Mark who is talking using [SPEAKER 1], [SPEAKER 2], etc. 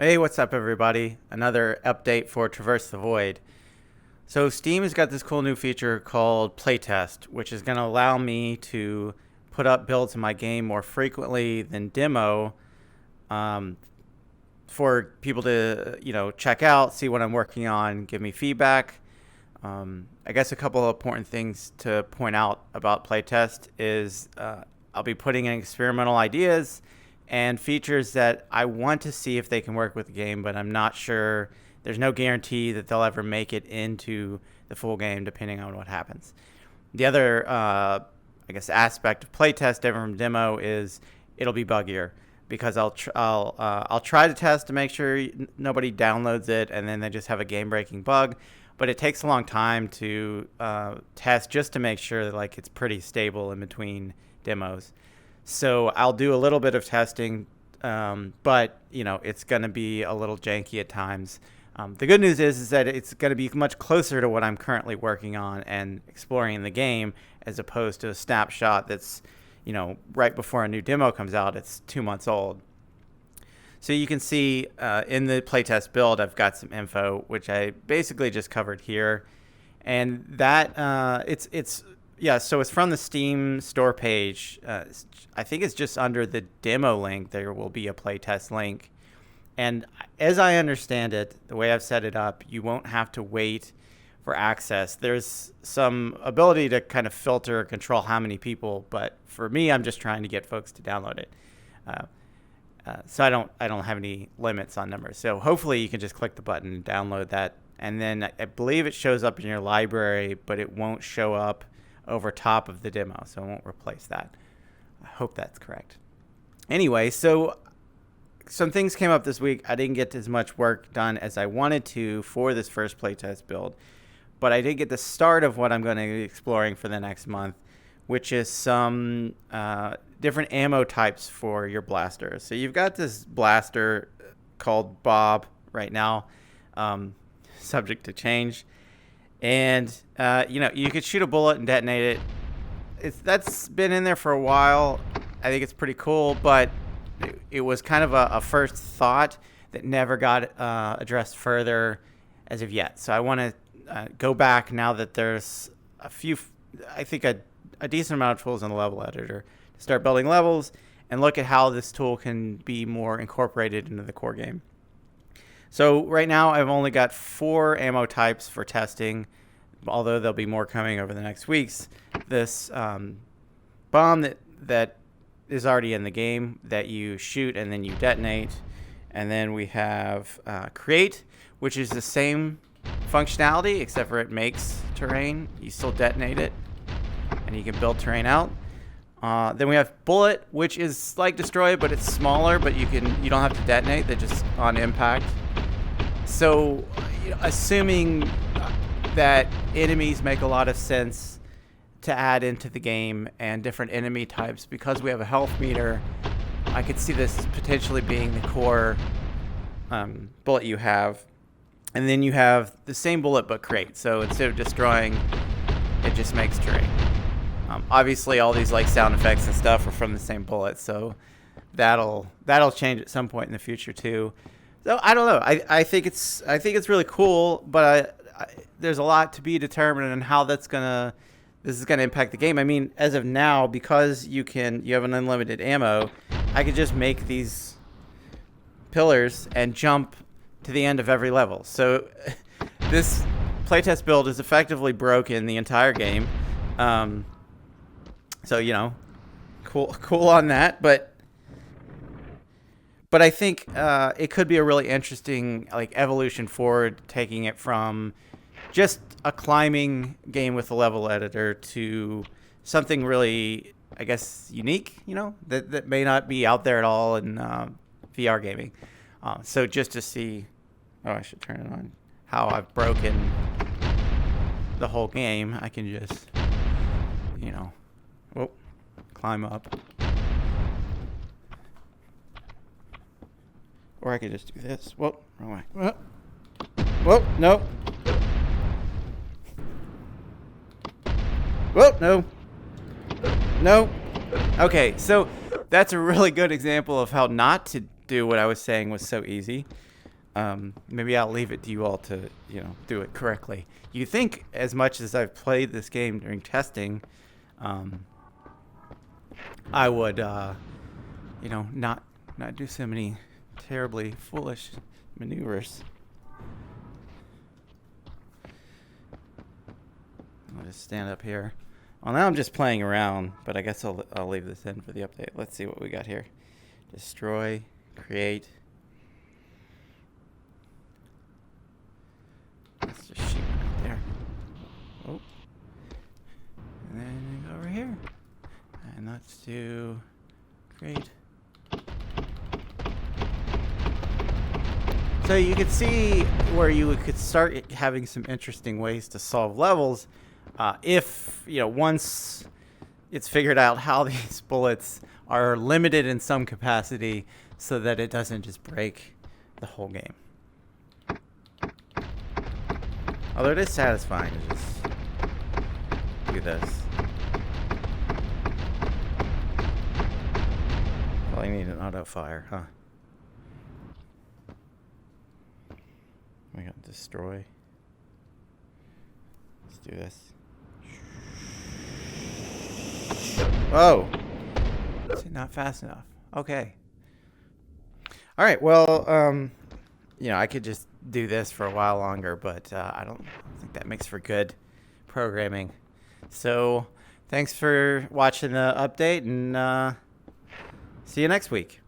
[SPEAKER 1] Hey, what's up, everybody? Another update for Traverse the Void. So, Steam has got this cool new feature called playtest, which is going to allow me to put up builds in my game more frequently than demo, um, for people to, check out, see what I'm working on, give me feedback. I guess a couple of important things to point out about playtest is I'll be putting in experimental ideas and features that I want to see if they can work with the game, but I'm not sure. There's no guarantee that they'll ever make it into the full game, depending on what happens. The other, aspect of playtest different from demo is it'll be buggier because I'll try to test to make sure nobody downloads it and then they just have a game-breaking bug. But it takes a long time to test just to make sure that it's pretty stable in between demos. So I'll do a little bit of testing, but it's going to be a little janky at times. The good news is that it's going to be much closer to what I'm currently working on and exploring in the game, as opposed to a snapshot that's right before a new demo comes out. It's 2 months old. So you can see in the playtest build, I've got some info, which I basically just covered here, and that so it's from the Steam store page. I think it's just under the demo link. There will be a playtest link. And as I understand it, the way I've set it up, you won't have to wait for access. There's some ability to kind of filter or control how many people, but for me, I'm just trying to get folks to download it. So I don't have any limits on numbers. So hopefully you can just click the button and download that. And then I believe it shows up in your library, but it won't show up over top of the demo, so it won't replace that. I hope that's correct. Anyway, so some things came up this week. I didn't get as much work done as I wanted to for this first playtest build, but I did get the start of what I'm going to be exploring for the next month, which is some different ammo types for your blaster. So you've got this blaster called Bob right now, subject to change. And, you could shoot a bullet and detonate it. That's been in there for a while. I think it's pretty cool, but it was kind of a first thought that never got addressed further as of yet. So I want to go back now that there's a decent amount of tools in the level editor to start building levels and look at how this tool can be more incorporated into the core game. So right now I've only got 4 ammo types for testing, although there'll be more coming over the next weeks. This bomb that is already in the game that you shoot and then you detonate. And then we have create, which is the same functionality except for it makes terrain. You still detonate it and you can build terrain out. Then we have bullet, which is like destroy, but it's smaller, but you don't have to detonate. They're just on impact. So, assuming that enemies make a lot of sense to add into the game and different enemy types, because we have a health meter, I could see this potentially being the core bullet you have. And then you have the same bullet but create. So instead of destroying, it just makes terrain. Obviously, all these sound effects and stuff are from the same bullet, so that'll change at some point in the future too. So I don't know. I think it's really cool, but there's a lot to be determined on how this is gonna impact the game. I mean, as of now, because you have an unlimited ammo, I could just make these pillars and jump to the end of every level. So this playtest build is effectively broken the entire game. So cool on that, but I think it could be a really interesting evolution forward, taking it from just a climbing game with a level editor to something really, I guess, unique. That may not be out there at all in VR gaming. So just to see, I should turn it on. How I've broken the whole game, I can just, climb up. Or I could just do this. Whoa, wrong way. Whoa, no. Whoa, no. No. Okay, so that's a really good example of how not to do what I was saying was so easy. Maybe I'll leave it to you all to, do it correctly. You think, as much as I've played this game during testing, I would, not do so many terribly foolish maneuvers. I'll just stand up here. Well, now I'm just playing around, but I guess I'll leave this in for the update. Let's see what we got here. Destroy, create. Let's just shoot right there. Oh. And then go over here. And let's do create. So you could see where you could start having some interesting ways to solve levels if, once it's figured out how these bullets are limited in some capacity so that it doesn't just break the whole game. Although it is satisfying to just do this. Probably need an auto fire, huh? We got destroy. Let's do this. Oh! Not fast enough. Okay. All right. Well, I could just do this for a while longer, but I don't think that makes for good programming. So, thanks for watching the update, and see you next week.